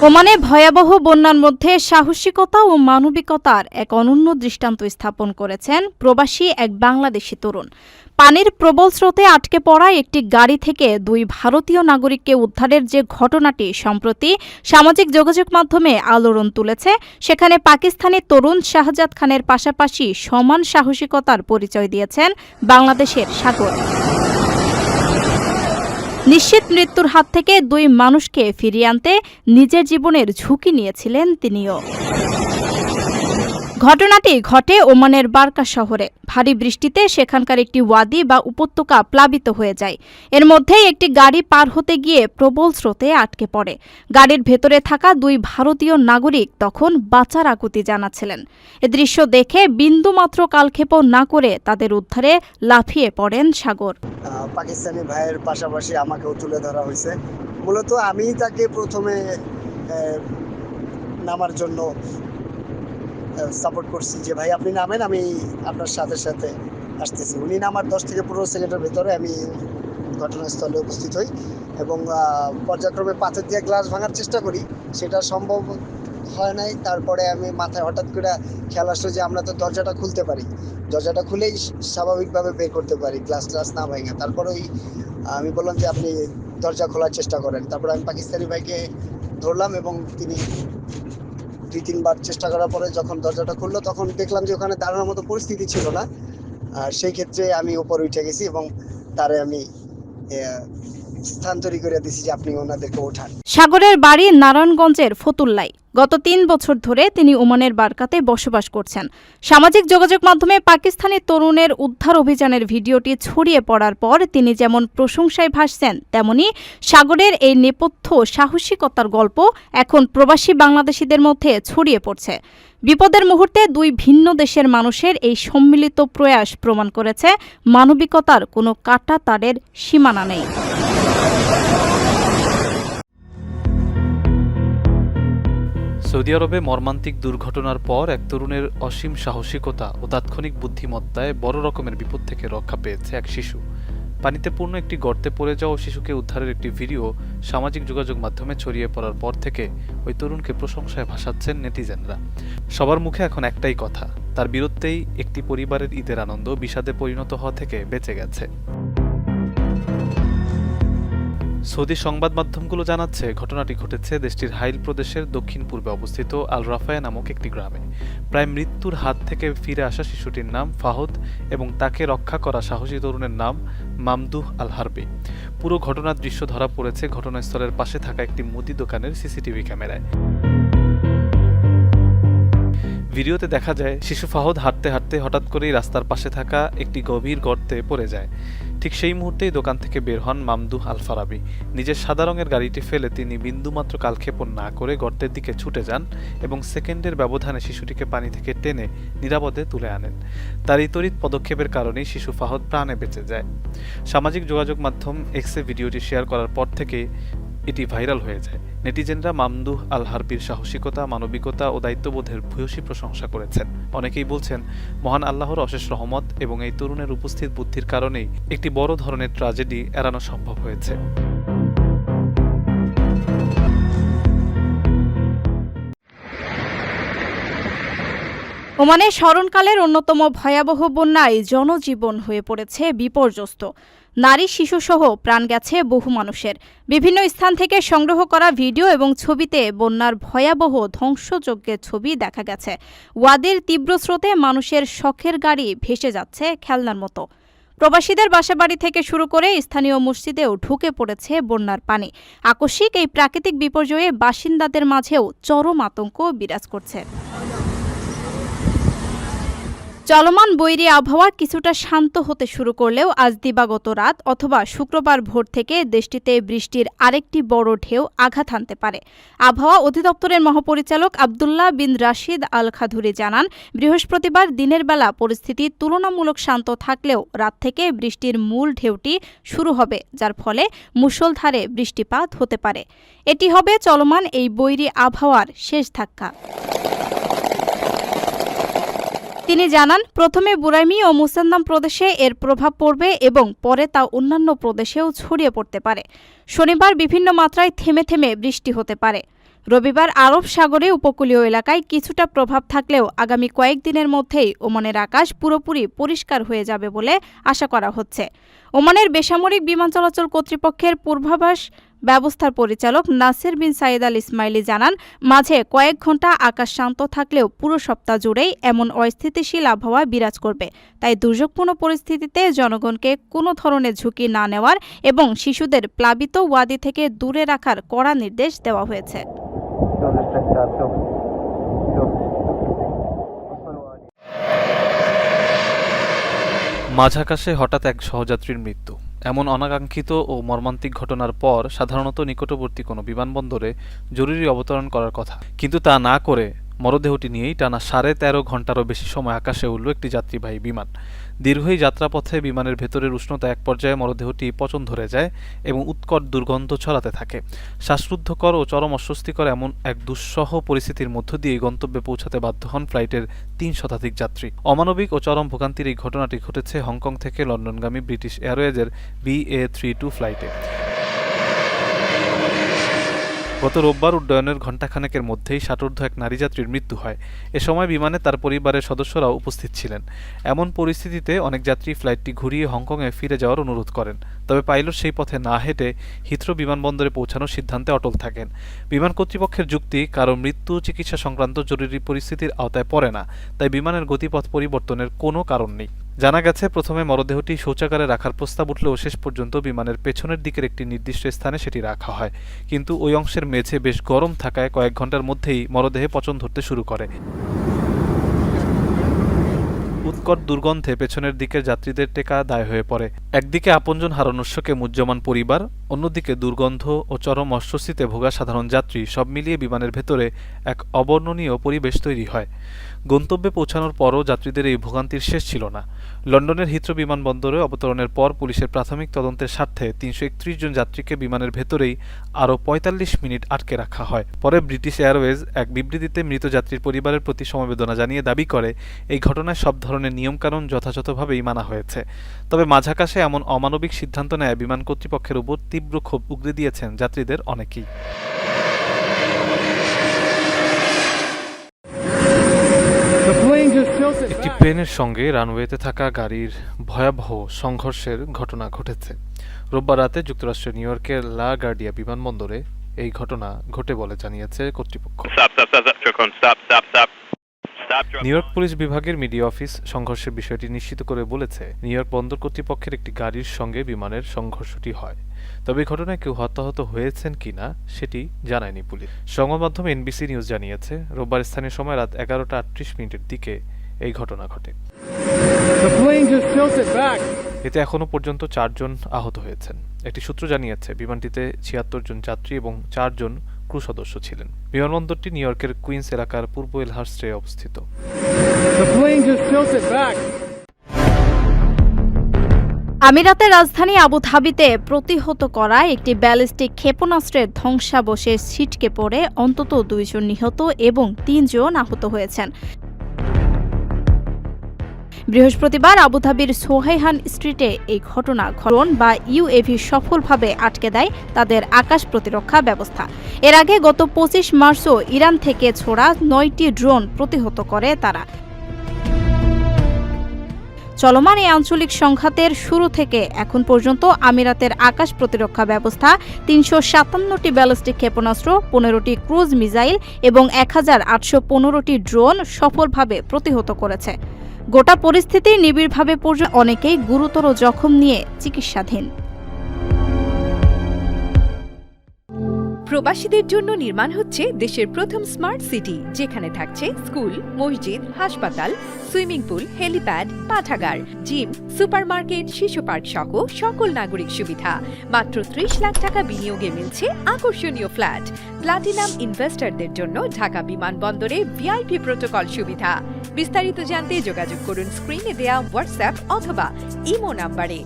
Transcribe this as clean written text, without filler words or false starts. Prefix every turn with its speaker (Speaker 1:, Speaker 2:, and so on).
Speaker 1: ওমানে ভয়াবহ বন্যার মধ্যে সাহসিকতা ও মানবিকতার এক অনন্য দৃষ্টান্ত স্থাপন করেছেন প্রবাসী এক বাংলাদেশি তরুণ। পানির প্রবল স্রোতে আটকে পড়া একটি গাড়ি থেকে দুই ভারতীয় নাগরিককে উদ্ধারের যে ঘটনাটি সম্প্রতি সামাজিক যোগাযোগ মাধ্যমে আলোড়ন তুলেছে, সেখানে পাকিস্তানি তরুণ শাহজাদ খানের পাশাপাশি সমান সাহসিকতার পরিচয় দিয়েছেন বাংলাদেশের সাগর। নিশ্চিত মৃত্যুর হাত থেকে দুই মানুষকে ফিরিয়ে আনতে নিজের জীবনের ঝুঁকি নিয়েছিলেন তিনিও। ঘটনাটি ঘটে ওমানের বারকা শহরে। ভারী বৃষ্টিতে সেখানকার একটি ওয়াদি বা উপত্যকা প্লাবিত হয়ে যায়। এর মধ্যেই একটি গাড়ি পার হতে গিয়ে প্রবল স্রোতে আটকে পড়ে। গাড়ির ভেতরে থাকা দুই ভারতীয় নাগরিক তখন বাঁচার আকুতি জানাচ্ছিলেন। এ দৃশ্য দেখে বিন্দুমাত্র কালক্ষেপণ না করে তাদের উদ্ধারে লাফিয়ে পড়েন সাগর।
Speaker 2: পাকিস্তানি ভাইয়ের পাশাপাশি আমাকেও তুলে ধরা হয়েছে। মূলত আমি তাকে প্রথমে নামার জন্য সাপোর্ট করছি যে ভাই আপনি নামেন, আমি আপনার সাথে সাথে আসতেছি। উনি নামার 10 থেকে 15 সেকেন্ডের ভেতরে আমি ঘটনাস্থলে উপস্থিত হই এবং পর্যায়ক্রমে পাথর দিয়ে গ্লাস ভাঙার চেষ্টা করি, সেটা সম্ভব হয় নাই। তারপরে আমি মাথায় হঠাৎ করে খেয়াল আসলো যে আমরা তো দরজাটা খুলতে পারি, দরজাটা খুলেই স্বাভাবিকভাবে বের করতে পারি, গ্লাস না ভাঙা। তারপরে আমি বললাম যে আপনি দরজা খোলার চেষ্টা করেন। তারপরে আমি পাকিস্তানি ভাইকে ধরলাম এবং তিনি 2-3 বার চেষ্টা করার পরে যখন দরজাটা খুললো তখন দেখলাম যে ওখানে দাঁড়ানোর মতো পরিস্থিতি ছিল না। আর সেই ক্ষেত্রে আমি উপরে উঠে গেছি এবং তারে আমি স্থানান্তরিত করে দিয়েছি যে আপনি ওনাদেরকে ওঠান।
Speaker 1: সাগরের বাড়ি নারায়ণগঞ্জের ফতুল্লায়। গত 3 বছর ধরে তিনি ওমানের বারকাতে বসবাস করছেন। সামাজিক যোগাযোগ মাধ্যমে পাকিস্তানি তরুণের উদ্ধার অভিযানের ভিডিওটি ছড়িয়ে পড়ার পর তিনি যেমন প্রশংসায় ভাসছেন, তেমনি সাগরের এই নেপথ্য সাহসিকতার গল্প এখন প্রবাসী বাংলাদেশিদের মধ্যে ছড়িয়ে পড়ছে। বিপদের মুহূর্তে দুই ভিন্ন দেশের মানুষের এই সম্মিলিত প্রয়াস প্রমাণ করেছে মানবিকতার কোনো কাঁটা তারের সীমানা নেই।
Speaker 3: সৌদি আরবে মর্মান্তিক দুর্ঘটনার পর এক তরুণের অসীম সাহসিকতা ও তাৎক্ষণিক বুদ্ধিমত্তায় বড় রকমের বিপদ থেকে রক্ষা পেয়েছে এক শিশু। পানিতে পূর্ণ একটি গর্তে পড়ে যাওয়া শিশুকে উদ্ধারের একটি ভিডিও সামাজিক যোগাযোগ মাধ্যমে ছড়িয়ে পড়ার পর থেকে ওই তরুণকে প্রশংসায় ভাসাচ্ছেন নেটিজেনরা। সবার মুখে এখন একটাই কথা, তার বীরত্বেই একটি পরিবারের ঈদের আনন্দ বিষাদে পরিণত হওয়া থেকে বেঁচে গেছে। সৌদি সংবাদ মাধ্যমগুলো জানাচ্ছে ঘটনাটি ঘটেছে দেশটির হাইল প্রদেশের দক্ষিণ পূর্বে অবস্থিত আল রাফায়া নামক একটি গ্রামে। প্রায় মৃত্যুর হাত থেকে ফিরে আসা শিশুটির নাম ফাহদ এবং তাকে রক্ষা করা সাহসী তরুণের নাম মামদুহ আল হারবি। পুরো ঘটনার দৃশ্য ধরা পড়েছে ঘটনাস্থলের পাশে থাকা একটি মুদি দোকানের সিসিটিভি ক্যামেরায়। ভিডিওতে দেখা যায় শিশু ফাহদ হাঁটতে হাঁটতে হঠাৎ করেই রাস্তার পাশে থাকা একটি গভীর গর্তে পড়ে যায়। ঠিক সেই মুহূর্তেই দোকান থেকে বের হন মামদুহ আল ফারাবি। নিজের সাদা রঙের গাড়িটি ফেলে তিনি বিন্দুমাত্র কালক্ষেপণ না করে গর্তের দিকে ছুটে যান এবং সেকেন্ডের ব্যবধানে শিশুটিকে পানি থেকে টেনে নিরাপদে তুলে আনেন। তার এই তড়িৎ পদক্ষেপের কারণেই শিশু ফাহদ প্রাণে বেঁচে যায়। সামাজিক যোগাযোগ মাধ্যম এক্সে ভিডিওটি শেয়ার করার পর থেকে এটি ভাইরাল হয়ে যায়। নেটিজেনরা মামদুহ আল হারবির সাহসিকতা, মানবিকতা ও দায়িত্ববোধের ভূয়সী প্রশংসা করেছেন। অনেকেই বলছেন মহান আল্লাহর অশেষ রহমত এবং এই তরুণের উপস্থিত বুদ্ধির কারণেই একটি বড় ধরনের ট্র্যাজেডি এড়ানো সম্ভব হয়েছে।
Speaker 1: ওমানে স্মরণকালের অন্যতম ভয়াবহ বন্যায় জনজীবন হয়ে পড়েছে বিপর্যস্ত। নারী, শিশুসহ প্রাণ গেছে বহু মানুষের। বিভিন্ন স্থান থেকে সংগ্রহ করা ভিডিও এবং ছবিতে বন্যার ভয়াবহ ধ্বংসযজ্ঞের ছবি দেখা গেছে। ওয়াদির তীব্র স্রোতে মানুষের শখের গাড়ি ভেসে যাচ্ছে খেলনার মতো। প্রবাসীদের বাসাবাড়ি থেকে শুরু করে স্থানীয় মসজিদেও ঢুকে পড়েছে বন্যার পানি। আকস্মিক এই প্রাকৃতিক বিপর্যয়ে বাসিন্দাদের মাঝেও চরম আতঙ্ক বিরাজ করছে। চলমান বৈরী আবহাওয়া কিছুটা শান্ত হতে শুরু করলেও আজ দিবাগত রাত অথবা শুক্রবার ভোর থেকে দেশটিতে বৃষ্টির আরেকটি বড় ঢেউ আঘাত হানতে পারে। আবহাওয়া অধিদপ্তরের মহাপরিচালক আবদুল্লাহ বিন রাশিদ আল খাধুরি জানান, বৃহস্পতিবার দিনের বেলা পরিস্থিতি তুলনামূলক শান্ত থাকলেও রাত থেকে বৃষ্টির মূল ঢেউটি শুরু হবে, যার ফলে মুষলধারে বৃষ্টিপাত হতে পারে। এটি হবে চলমান এই বৈরী আবহাওয়ার শেষ ধাক্কা। তিনি জানান, প্রথমে বুরাইমি ও মুসান্দাম প্রদেশে এর প্রভাব পড়বে এবং পরে তা অন্যান্য প্রদেশেও ছড়িয়ে পড়তে পারে। শনিবার বিভিন্ন মাত্রায় থেমে থেমে বৃষ্টি হতে পারে। রবিবার আরব সাগরে উপকূলীয় এলাকায় কিছুটা প্রভাব থাকলেও আগামী কয়েকদিনের মধ্যেই ওমানের আকাশ পুরোপুরি পরিষ্কার হয়ে যাবে বলে আশা করা হচ্ছে। ওমানের বেসামরিক বিমান চলাচল কর্তৃপক্ষের পূর্বাভাস ব্যবস্থার পরিচালক নাসির বিন সাইদ আল ইসমাইলি জানান, মাঝে কয়েক ঘণ্টা আকাশ শান্ত থাকলেও পুরো সপ্তাহ জুড়েই এমন অস্থিতিশীল আবহাওয়া বিরাজ করবে। তাই দুর্যোগপূর্ণ পরিস্থিতিতে জনগণকে কোনো ধরনের ঝুঁকি না নেওয়ার এবং শিশুদের প্লাবিত ওয়াদি থেকে দূরে রাখার কড়া নির্দেশ দেওয়া হয়েছে।
Speaker 3: মাঝ আকাশে হঠাৎ এক সহযাত্রীর মৃত্যু। এমন অনাকাঙ্ক্ষিত ও মর্মান্তিক ঘটনার পর সাধারণত নিকটবর্তী কোনো বিমানবন্দরে জরুরি অবতরণ করার কথা, কিন্তু তা না করে মরদেহটি নিয়েই টানা 13.5 ঘণ্টারও বেশি সময় আকাশে উড়ল একটি যাত্রীবাহী বিমান। দীর্ঘ এই যাত্রাপথে বিমানের ভেতরের উষ্ণতা এক পর্যায়ে মরদেহটি পচন ধরে যায় এবং উৎকট দুর্গন্ধ ছড়াতে থাকে। শ্বাসরুদ্ধকর ও চরম অস্বস্তিকর এমন এক দুঃসহ পরিস্থিতির মধ্য দিয়ে গন্তব্যে পৌঁছাতে বাধ্য হন ফ্লাইটের 3 শতাধিক যাত্রী। অমানবিক ও চরম ভোগান্তির এই ঘটনাটি ঘটেছে হংকং থেকে লন্ডনগামী ব্রিটিশ এয়ারওয়েজের BA32 ফ্লাইটে। গত রোববার উড্ডয়নের ঘণ্টাখানেকের মধ্যেই ষাটোর্ধ্ব এক নারী যাত্রীর মৃত্যু হয়। এ সময় বিমানে তার পরিবারের সদস্যরাও উপস্থিত ছিলেন। এমন পরিস্থিতিতে অনেক যাত্রী ফ্লাইটটি ঘুরিয়ে হংকংয়ে ফিরে যাওয়ার অনুরোধ করেন, তবে পাইলট সেই পথে না হেঁটে হিথ্রো বিমানবন্দরে পৌঁছানোর সিদ্ধান্তে অটল থাকেন। বিমান কর্তৃপক্ষের যুক্তি, কারো মৃত্যু চিকিৎসা সংক্রান্ত জরুরি পরিস্থিতির আওতায় পড়ে না, তাই বিমানের গতিপথ পরিবর্তনের কোনো কারণ নেই। জানা গেছে, প্রথমে মরদেহটি শৌচাগারে রাখার প্রস্তাব উঠলেও শেষ পর্যন্ত বিমানের পেছনের দিকের একটি নির্দিষ্ট স্থানে সেটি রাখা হয়, কিন্তু ওই অংশের মেঝে বেশ গরম থাকায় কয়েক ঘন্টার মধ্যেই মরদেহে পচন ধরতে শুরু করে। উৎকট দুর্গন্ধে পেছনের দিকের যাত্রীদের টেকা দায় হয়ে পড়ে। একদিকে আপনজন হারানোর শোকে মুহ্যমান পরিবার, অন্যদিকে দুর্গন্ধ ও চরম অস্বস্তিতে ভোগা সাধারণ যাত্রী, সব মিলিয়ে বিমানের ভেতরে এক অবর্ণনীয় পরিবেশ তৈরি হয়। গন্তব্যে পৌঁছানোর পরও যাত্রীদের এই ভোগান্তির শেষ ছিল না। লন্ডনের হিথ্রো বিমানবন্দরে অবতরণের পর পুলিশের প্রাথমিক তদন্তের স্বার্থে 331 জন যাত্রীকে বিমানের ভেতরেই আরও 45 মিনিট আটকে রাখা হয়। পরে ব্রিটিশ এয়ারওয়েজ এক বিবৃতিতে মৃত যাত্রীর পরিবারের প্রতি সমবেদনা জানিয়ে দাবি করে, এই ঘটনায় সব ধরনের নিয়মকানুন যথাযথভাবেই মানা হয়েছে। তবে মাঝাকাশে এমন অমানবিক সিদ্ধান্ত নেয় বিমান কর্তৃপক্ষের উপর তীব্র ক্ষোভ উগরে দিয়েছেন যাত্রীদের অনেকেই। একটি প্লেনের সঙ্গে রানওয়েতে থাকা গাড়ির ভয়াবহ সংঘর্ষের ঘটনা ঘটেছে। রোববার রাতে যুক্তরাষ্ট্রের নিউ ইয়র্কের লা গার্ডিয়া বিমানবন্দরে এই ঘটনা ঘটে বলে জানিয়েছে কর্তৃপক্ষ। নিউ ইয়র্ক পুলিশ বিভাগের মিডিয়া অফিস সংঘর্ষের বিষয়টি নিশ্চিত করে বলেছে, নিউ ইয়র্ক বন্দর কর্তৃপক্ষের একটি গাড়ির সঙ্গে বিমানের সংঘর্ষটি হয়। তবে এই ঘটনায় কেউ হতাহত হয়েছেন কিনা সেটি জানায়নি পুলিশ। সংবাদ মাধ্যম NBC নিউজ জানিয়েছে, রোববার স্থানীয় সময় রাত 11:38 দিকে এই ঘটনা ঘটে। এতে এখনো পর্যন্ত 4 জন আহত হয়েছেন। একটি সূত্র জানিয়েছে, বিমানটিতে 76 জন যাত্রী এবং 4 জন ক্রু সদস্য ছিলেন। বিমানবন্দরটি নিউ ইয়র্কের কুইন্স এলাকার পূর্ব এলহার্স্টে অবস্থিত।
Speaker 1: আমিরাতের রাজধানী আবুধাবিতে প্রতিহত করা একটি ব্যালিস্টিক ক্ষেপণাস্ত্রের ধ্বংসাবশেষ ছিটকে পড়ে অন্তত 2 জন নিহত এবং 3 জন আহত হয়েছেন। বৃহস্পতিবার আবুধাবির সোহাইহান স্ট্রিটে এই ঘটনা ড্রোন বা UAV সফলভাবে আটকে দেয় তাদের আকাশ প্রতিরক্ষা ব্যবস্থা। এর আগে গত 25 মার্চও ইরান থেকে ছোড়া 9টি ড্রোন প্রতিহত করে তারা। চলমান এই আঞ্চলিক সংঘাতের শুরু থেকে এখন পর্যন্ত আমিরাতের আকাশ প্রতিরক্ষা ব্যবস্থা 357টি ব্যালিস্টিক ক্ষেপণাস্ত্র, 15টি ক্রুজ মিসাইল এবং 1815টি ড্রোন সফলভাবে প্রতিহত করেছে। গোটা পরিস্থিতি নিবিড়ভাবে পর্যন্ত অনেকেই গুরুতর জখম নিয়ে চিকিৎসাধীন।
Speaker 4: প্রবাসীদের জন্য নির্মাণ হচ্ছে দেশের প্রথম স্মার্ট সিটি, যেখানে থাকছে স্কুল, মসজিদ, হাসপাতাল, সুইমিং পুল, হেলিপ্যাড, পাঠাগার, জিম, সুপারমার্কেট, শিশু পার্ক সহ সকল নাগরিক সুবিধা। মাত্র 30 লাখ টাকা বিনিয়োগে মিলছে আকর্ষণীয় ফ্ল্যাট। প্লাটিনাম ইনভেস্টরদের জন্য ঢাকা বিমানবন্দরে VIP প্রোটোকল সুবিধা। বিস্তারিত জানতে যোগাযোগ করুন স্ক্রিনে দেয়া হোয়াটসঅ্যাপ অথবা ইমো নাম্বারে।